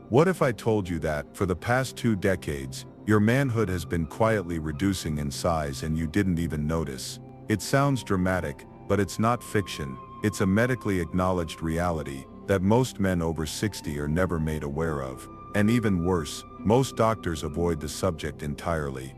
What if I told you that, for the past 2 decades, your manhood has been quietly reducing in size and you didn't even notice? It sounds dramatic, but it's not fiction. It's a medically acknowledged reality that most men over 60 are never made aware of. And even worse, most doctors avoid the subject entirely.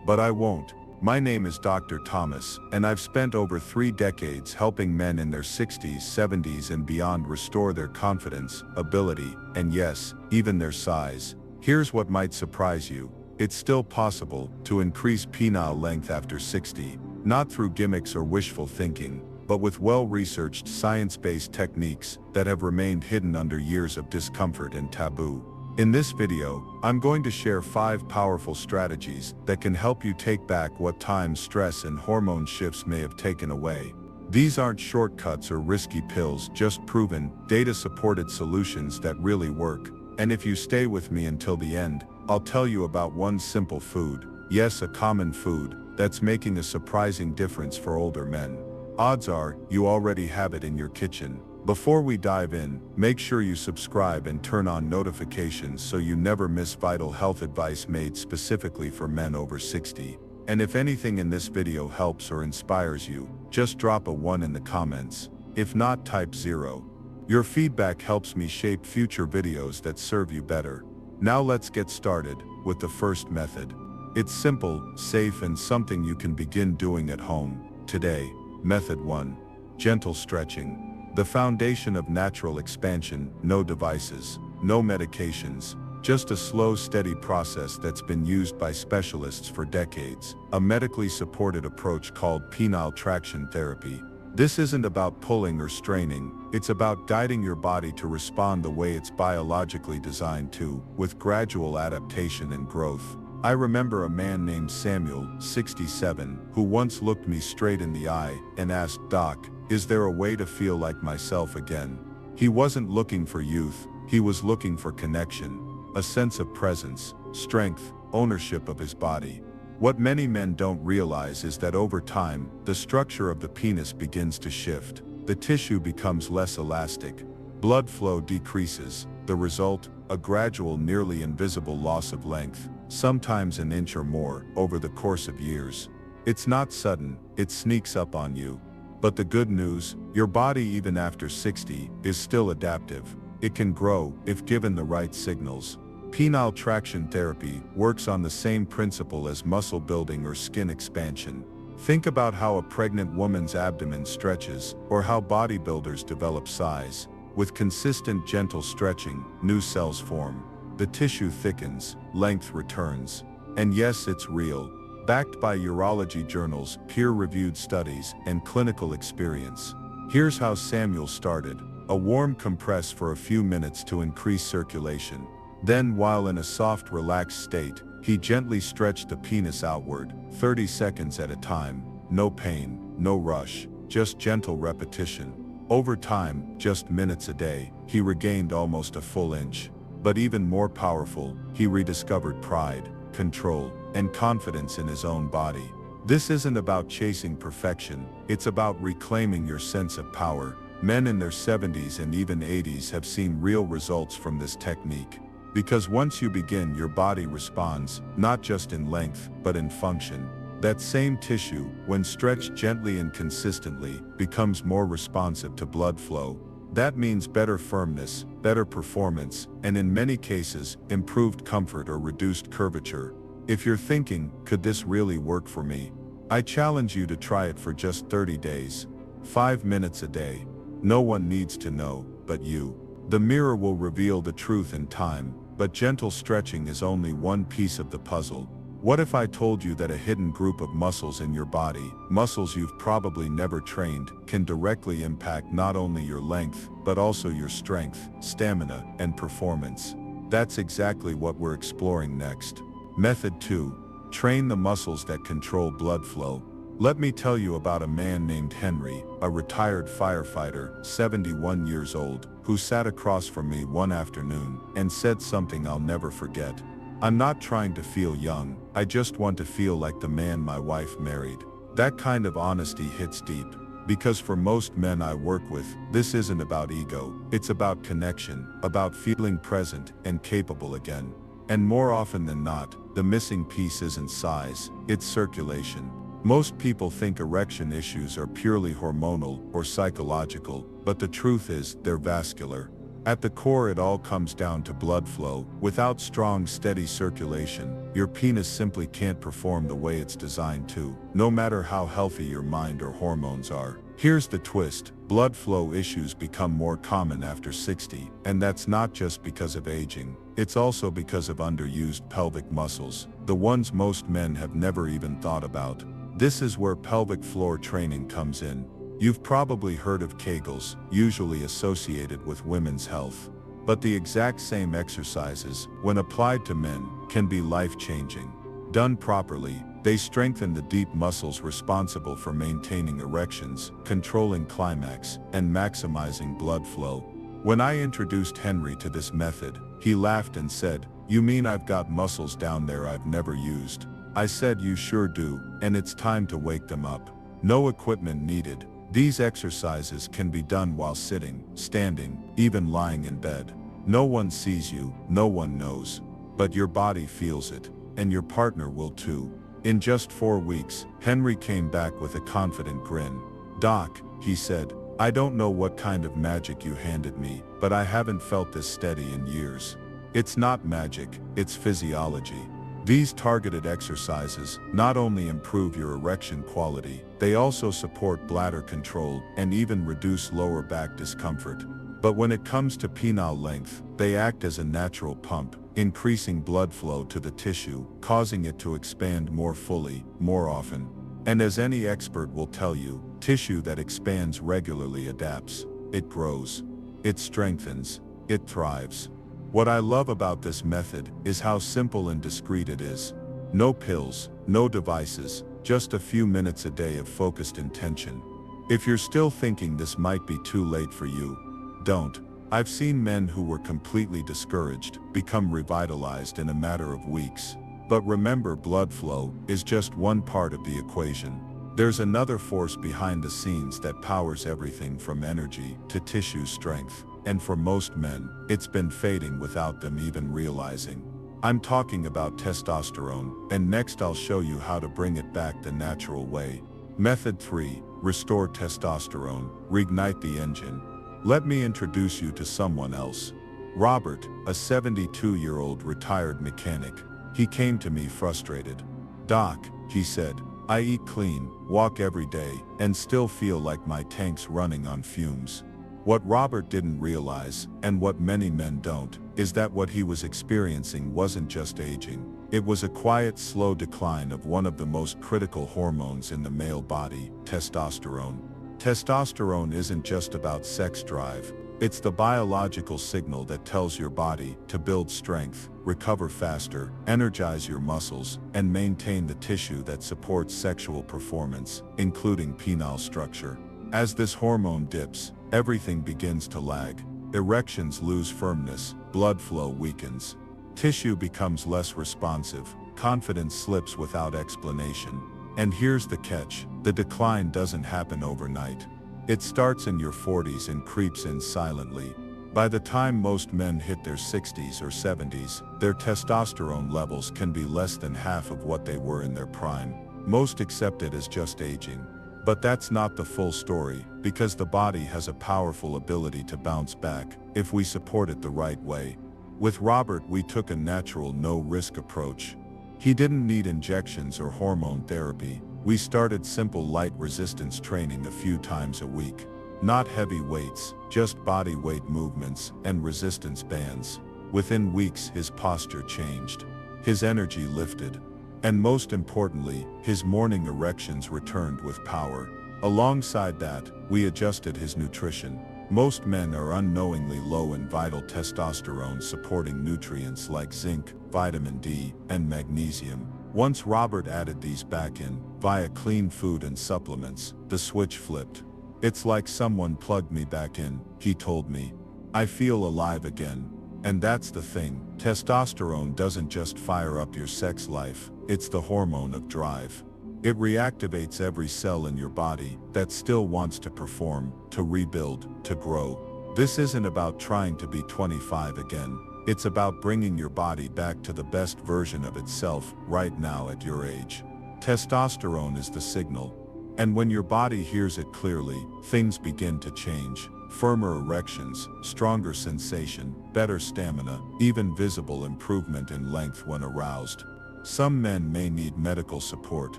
But I won't. My name is Dr. Thomas, and I've spent over 3 decades helping men in their 60s, 70s and beyond restore their confidence, ability, and yes, even their size. Here's what might surprise you. It's still possible to increase penile length after 60, not through gimmicks or wishful thinking, but with well-researched science-based techniques that have remained hidden under years of discomfort and taboo. In this video, I'm going to share 5 powerful strategies that can help you take back what time, stress and hormone shifts may have taken away. These aren't shortcuts or risky pills, just proven, data-supported solutions that really work. And if you stay with me until the end, I'll tell you about one simple food, yes, a common food, that's making a surprising difference for older men. Odds are, you already have it in your kitchen. Before we dive in, make sure you subscribe and turn on notifications so you never miss vital health advice made specifically for men over 60. And if anything in this video helps or inspires you, just drop a 1 in the comments. If not, type 0. Your feedback helps me shape future videos that serve you better. Now let's get started with the first method. It's simple, safe and something you can begin doing at home today. Method 1. Gentle stretching. The foundation of natural expansion, no devices, no medications, just a slow, steady process that's been used by specialists for decades, a medically supported approach called penile traction therapy. This isn't about pulling or straining, it's about guiding your body to respond the way it's biologically designed to, with gradual adaptation and growth. I remember a man named Samuel, 67, who once looked me straight in the eye and asked, "Doc, is there a way to feel like myself again?" He wasn't looking for youth, he was looking for connection, a sense of presence, strength, ownership of his body. What many men don't realize is that over time, the structure of the penis begins to shift. The tissue becomes less elastic. Blood flow decreases. The result, a gradual, nearly invisible loss of length, sometimes an inch or more, over the course of years. It's not sudden, it sneaks up on you. But the good news, your body even after 60 is still adaptive. It can grow if given the right signals. Penile traction therapy works on the same principle as muscle building or skin expansion. Think about how a pregnant woman's abdomen stretches, or how bodybuilders develop size. With consistent gentle stretching, new cells form. The tissue thickens, length returns. And yes, it's real. Backed by urology journals, peer-reviewed studies, and clinical experience. Here's how Samuel started. A warm compress for a few minutes to increase circulation. Then, while in a soft, relaxed state, he gently stretched the penis outward, 30 seconds at a time. No pain, no rush, just gentle repetition. Over time, just minutes a day, he regained almost a full inch. But even more powerful, he rediscovered pride, control, and confidence in his own body. This isn't about chasing perfection, it's about reclaiming your sense of power. Men in their 70s and even 80s have seen real results from this technique. Because once you begin, your body responds, not just in length, but in function. That same tissue, when stretched gently and consistently, becomes more responsive to blood flow. That means better firmness, better performance, and in many cases, improved comfort or reduced curvature. If you're thinking, could this really work for me? I challenge you to try it for just 30 days. 5 minutes a day. No one needs to know, but you. The mirror will reveal the truth in time, but gentle stretching is only one piece of the puzzle. What if I told you that a hidden group of muscles in your body, muscles you've probably never trained, can directly impact not only your length, but also your strength, stamina, and performance? That's exactly what we're exploring next. Method 2. Train the muscles that control blood flow. Let me tell you about a man named Henry, a retired firefighter, 71 years old, who sat across from me one afternoon and said something I'll never forget. "I'm not trying to feel young, I just want to feel like the man my wife married." That kind of honesty hits deep. Because for most men I work with, this isn't about ego, it's about connection, about feeling present and capable again. And more often than not, the missing piece isn't size, it's circulation. Most people think erection issues are purely hormonal or psychological, but the truth is, they're vascular. At the core, it all comes down to blood flow. Without strong, steady circulation, your penis simply can't perform the way it's designed to, no matter how healthy your mind or hormones are. Here's the twist: blood flow issues become more common after 60, and that's not just because of aging. It's also because of underused pelvic muscles, the ones most men have never even thought about. This is where pelvic floor training comes in. You've probably heard of Kegels, usually associated with women's health. But the exact same exercises, when applied to men, can be life-changing. Done properly, they strengthen the deep muscles responsible for maintaining erections, controlling climax, and maximizing blood flow. When I introduced Henry to this method, he laughed and said, "You mean I've got muscles down there I've never used?" I said, "You sure do, and it's time to wake them up." No equipment needed. These exercises can be done while sitting, standing, even lying in bed. No one sees you, no one knows. But your body feels it, and your partner will too. In just 4 weeks, Henry came back with a confident grin. "Doc," he said, "I don't know what kind of magic you handed me, but I haven't felt this steady in years." It's not magic, it's physiology. These targeted exercises not only improve your erection quality, they also support bladder control and even reduce lower back discomfort. But when it comes to penile length, they act as a natural pump, increasing blood flow to the tissue, causing it to expand more fully, more often. And as any expert will tell you, tissue that expands regularly adapts. It grows. It strengthens. It thrives. What I love about this method is how simple and discreet it is. No pills, no devices, just a few minutes a day of focused intention. If you're still thinking this might be too late for you, don't. I've seen men who were completely discouraged become revitalized in a matter of weeks. But remember, blood flow is just one part of the equation. There's another force behind the scenes that powers everything from energy to tissue strength. And for most men, it's been fading without them even realizing. I'm talking about testosterone, and next I'll show you how to bring it back the natural way. Method 3. Restore testosterone, reignite the engine. Let me introduce you to someone else. Robert, a 72-year-old retired mechanic. He came to me frustrated. "Doc," he said, "I eat clean, walk every day, and still feel like my tank's running on fumes." What Robert didn't realize, and what many men don't, is that what he was experiencing wasn't just aging. It was a quiet, slow decline of one of the most critical hormones in the male body, testosterone. Testosterone isn't just about sex drive. It's the biological signal that tells your body to build strength, recover faster, energize your muscles, and maintain the tissue that supports sexual performance, including penile structure. As this hormone dips, everything begins to lag. Erections lose firmness, blood flow weakens. Tissue becomes less responsive, confidence slips without explanation. And here's the catch: the decline doesn't happen overnight. It starts in your 40s and creeps in silently. By the time most men hit their 60s or 70s, their testosterone levels can be less than half of what they were in their prime. Most accept it as just aging. But that's not the full story, because the body has a powerful ability to bounce back, if we support it the right way. With Robert, we took a natural, no-risk approach. He didn't need injections or hormone therapy. We started simple light resistance training a few times a week. Not heavy weights, just body weight movements and resistance bands. Within weeks, his posture changed. His energy lifted. And most importantly, his morning erections returned with power. Alongside that, we adjusted his nutrition. Most men are unknowingly low in vital testosterone-supporting nutrients like zinc, vitamin D, and magnesium. Once Robert added these back in, via clean food and supplements, the switch flipped. "It's like someone plugged me back in," he told me. "I feel alive again." And that's the thing, testosterone doesn't just fire up your sex life, it's the hormone of drive. It reactivates every cell in your body that still wants to perform, to rebuild, to grow. This isn't about trying to be 25 again. It's about bringing your body back to the best version of itself right now at your age. Testosterone is the signal. And when your body hears it clearly, things begin to change. Firmer erections, stronger sensation, better stamina, even visible improvement in length when aroused. Some men may need medical support,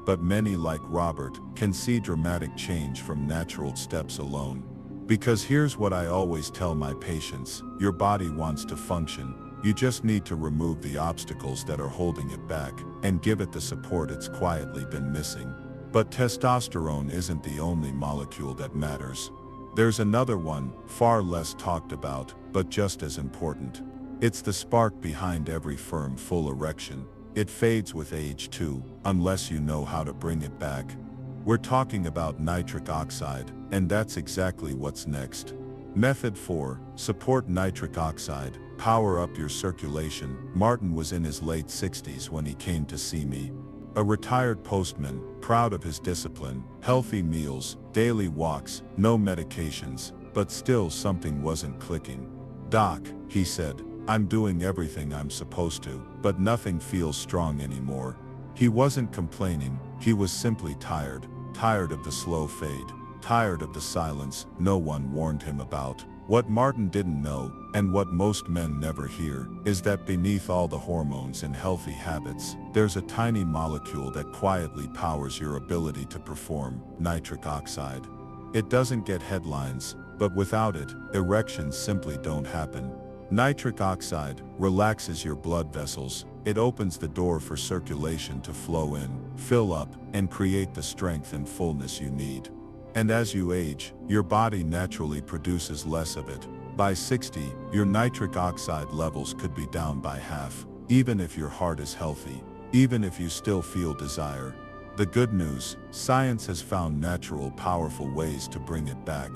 but many, like Robert, can see dramatic change from natural steps alone. Because here's what I always tell my patients: your body wants to function. You just need to remove the obstacles that are holding it back, and give it the support it's quietly been missing. But testosterone isn't the only molecule that matters. There's another one, far less talked about, but just as important. It's the spark behind every firm, full erection. It fades with age too, unless you know how to bring it back. We're talking about nitric oxide, and that's exactly what's next. Method 4, support nitric oxide, power up your circulation. Martin was in his late 60s when he came to see me. A retired postman, proud of his discipline, healthy meals, daily walks, no medications, but still something wasn't clicking. "Doc," he said, "I'm doing everything I'm supposed to, but nothing feels strong anymore." He wasn't complaining, he was simply tired. Tired of the slow fade. Tired of the silence no one warned him about. What Martin didn't know, and what most men never hear, is that beneath all the hormones and healthy habits, there's a tiny molecule that quietly powers your ability to perform: nitric oxide. It doesn't get headlines, but without it, erections simply don't happen. Nitric oxide relaxes your blood vessels. It opens the door for circulation to flow in, fill up, and create the strength and fullness you need. And as you age, your body naturally produces less of it. By 60, your nitric oxide levels could be down by half, even if your heart is healthy, even if you still feel desire. The good news: science has found natural, powerful ways to bring it back.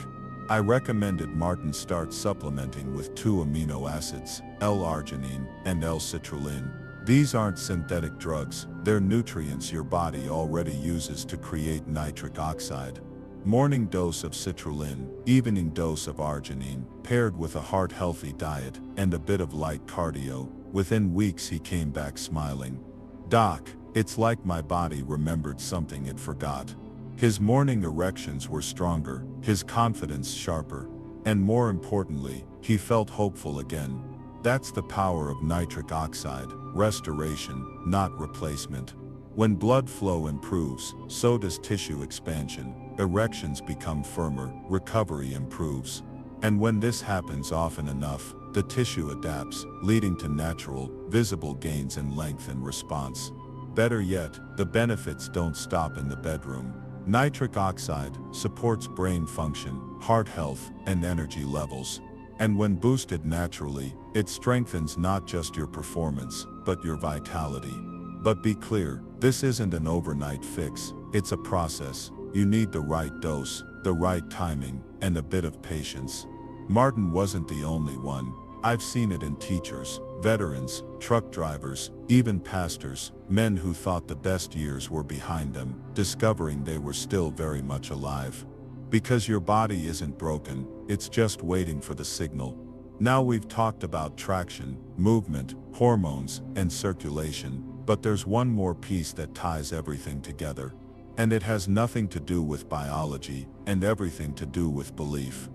I recommended Martin start supplementing with 2 amino acids, L-arginine and L-citrulline. These aren't synthetic drugs, they're nutrients your body already uses to create nitric oxide. Morning dose of citrulline, evening dose of arginine, paired with a heart-healthy diet and a bit of light cardio. Within weeks he came back smiling. "Doc, it's like my body remembered something it forgot." His morning erections were stronger, his confidence sharper, and more importantly, he felt hopeful again. That's the power of nitric oxide: restoration, not replacement. When blood flow improves, so does tissue expansion. Erections become firmer, recovery improves. And when this happens often enough, the tissue adapts, leading to natural, visible gains in length and response. Better yet, the benefits don't stop in the bedroom. Nitric oxide supports brain function, heart health, and energy levels. And when boosted naturally, it strengthens not just your performance, but your vitality. But be clear, this isn't an overnight fix, it's a process. You need the right dose, the right timing, and a bit of patience. Martin wasn't the only one. I've seen it in teachers, veterans, truck drivers, even pastors, men who thought the best years were behind them, discovering they were still very much alive. Because your body isn't broken, it's just waiting for the signal. Now we've talked about traction, movement, hormones, and circulation, but there's one more piece that ties everything together. And it has nothing to do with biology, and everything to do with belief.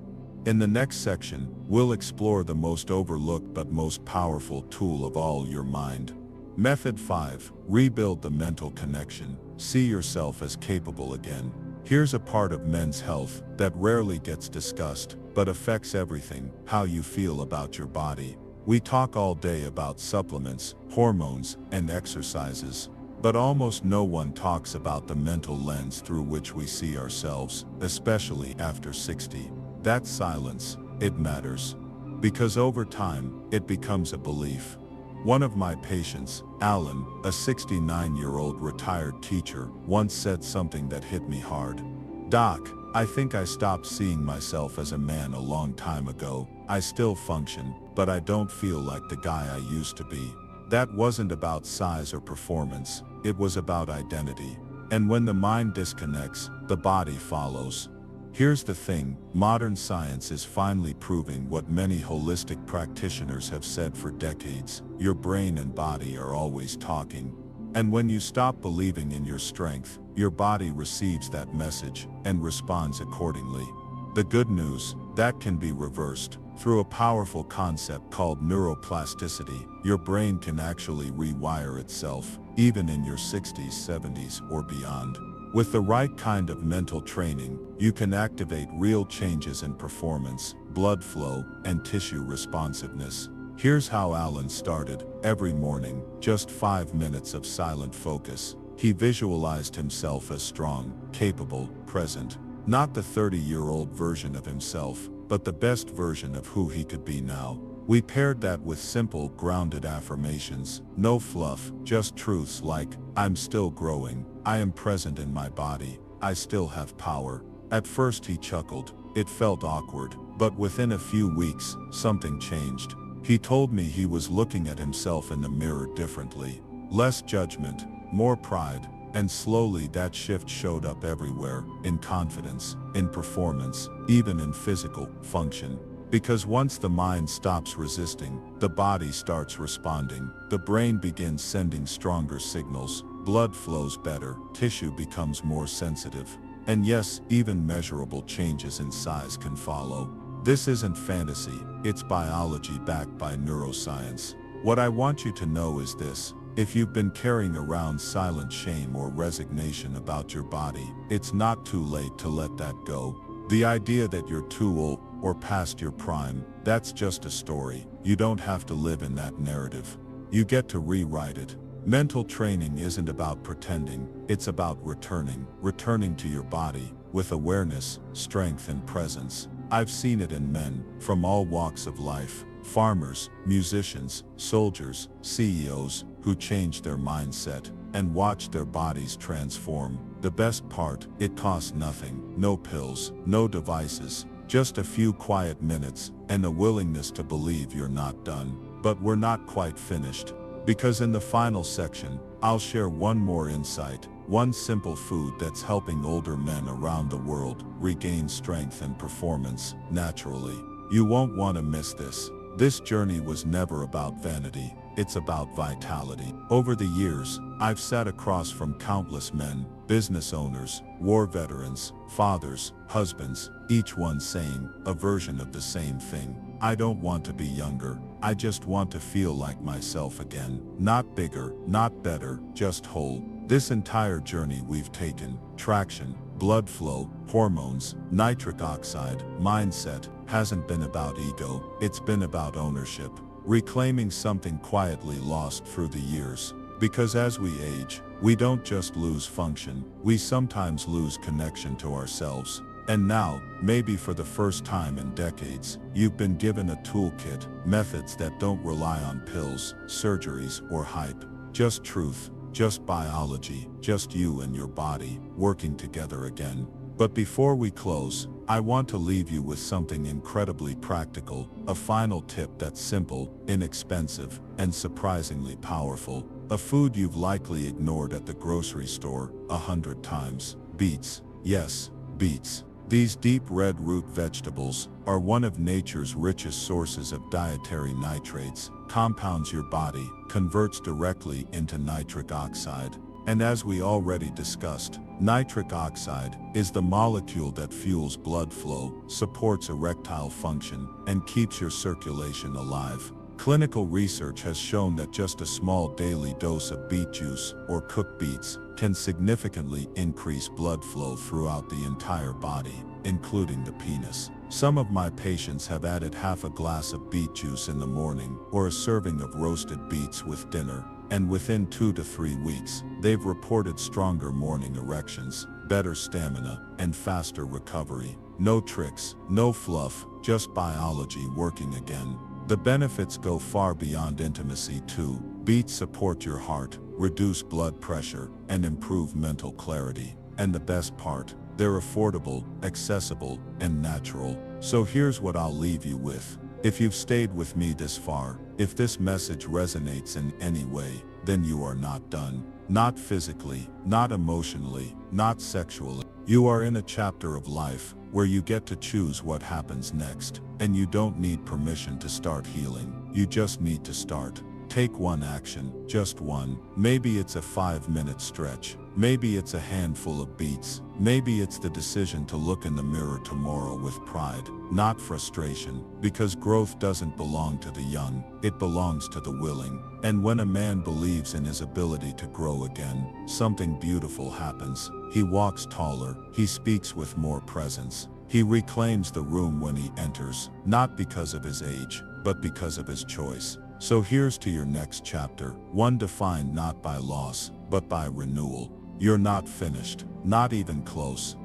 In the next section, we'll explore the most overlooked but most powerful tool of all: your mind. Method 5, rebuild the mental connection. See yourself as capable again. Here's a part of men's health that rarely gets discussed, but affects everything: how you feel about your body. We talk all day about supplements, hormones, and exercises, but almost no one talks about the mental lens through which we see ourselves, especially after 60. That silence, it matters. Because over time, it becomes a belief. One of my patients, Alan, a 69-year-old retired teacher, once said something that hit me hard. "Doc, I think I stopped seeing myself as a man a long time ago. I still function, but I don't feel like the guy I used to be." That wasn't about size or performance, it was about identity. And when the mind disconnects, the body follows. Here's the thing, modern science is finally proving what many holistic practitioners have said for decades: your brain and body are always talking. And when you stop believing in your strength, your body receives that message and responds accordingly. The good news, that can be reversed. Through a powerful concept called neuroplasticity, your brain can actually rewire itself, even in your 60s, 70s, or beyond. With the right kind of mental training, you can activate real changes in performance, blood flow, and tissue responsiveness. Here's how Alan started. Every morning, just 5 minutes of silent focus. He visualized himself as strong, capable, present. Not the 30-year-old version of himself, but the best version of who he could be now. We paired that with simple, grounded affirmations. No fluff, just truths like, I'm still growing, I am present in my body, I still have power. At first he chuckled. It felt awkward, but within a few weeks, something changed. He told me he was looking at himself in the mirror differently. Less judgment, more pride, and slowly that shift showed up everywhere, in confidence, in performance, even in physical function. Because once the mind stops resisting, the body starts responding. The brain begins sending stronger signals, blood flows better, tissue becomes more sensitive. And yes, even measurable changes in size can follow. This isn't fantasy, it's biology backed by neuroscience. What I want you to know is this: if you've been carrying around silent shame or resignation about your body, it's not too late to let that go. The idea that you're too old or past your prime, that's just a story. You don't have to live in that narrative. You get to rewrite it. Mental training isn't about pretending, it's about returning to your body, with awareness, strength, and presence. I've seen it in men, from all walks of life, farmers, musicians, soldiers, CEOs, who changed their mindset, and watched their bodies transform. The best part, it costs nothing. No pills, no devices, just a few quiet minutes, and a willingness to believe you're not done. But we're not quite finished. Because in the final section, I'll share one more insight, one simple food that's helping older men around the world regain strength and performance naturally. You won't want to miss this. This journey was never about vanity, it's about vitality. Over the years, I've sat across from countless men, business owners, war veterans, fathers, husbands, each one saying a version of the same thing. I don't want to be younger, I just want to feel like myself again. Not bigger, not better, just whole. This entire journey we've taken, traction, blood flow, hormones, nitric oxide, mindset, hasn't been about ego, it's been about ownership. Reclaiming something quietly lost through the years. Because as we age, we don't just lose function, we sometimes lose connection to ourselves. And now, maybe for the first time in decades, you've been given a toolkit, methods that don't rely on pills, surgeries, or hype. Just truth, just biology, just you and your body, working together again. But before we close, I want to leave you with something incredibly practical, a final tip that's simple, inexpensive, and surprisingly powerful. A food you've likely ignored at the grocery store 100 times. Beets. Yes, beets. These deep red root vegetables are one of nature's richest sources of dietary nitrates, compounds your body, converts directly into nitric oxide. And as we already discussed, nitric oxide is the molecule that fuels blood flow, supports erectile function, and keeps your circulation alive. Clinical research has shown that just a small daily dose of beet juice or cooked beets can significantly increase blood flow throughout the entire body, including the penis. Some of my patients have added half a glass of beet juice in the morning or a serving of roasted beets with dinner, and within 2 to 3 weeks, they've reported stronger morning erections, better stamina, and faster recovery. No tricks, no fluff, just biology working again. The benefits go far beyond intimacy too. Beets support your heart, reduce blood pressure, and improve mental clarity. And the best part, they're affordable, accessible, and natural. So here's what I'll leave you with. If you've stayed with me this far, if this message resonates in any way, then you are not done. Not physically, not emotionally, not sexually. You are in a chapter of life where you get to choose what happens next, and you don't need permission to start healing. You just need to start. Take one action, just one. Maybe it's a 5-minute stretch. Maybe it's a handful of beats. Maybe it's the decision to look in the mirror tomorrow with pride, not frustration, because growth doesn't belong to the young, it belongs to the willing. And when a man believes in his ability to grow again, something beautiful happens. He walks taller, he speaks with more presence. He reclaims the room when he enters, not because of his age, but because of his choice. So here's to your next chapter, one defined not by loss, but by renewal. You're not finished, not even close.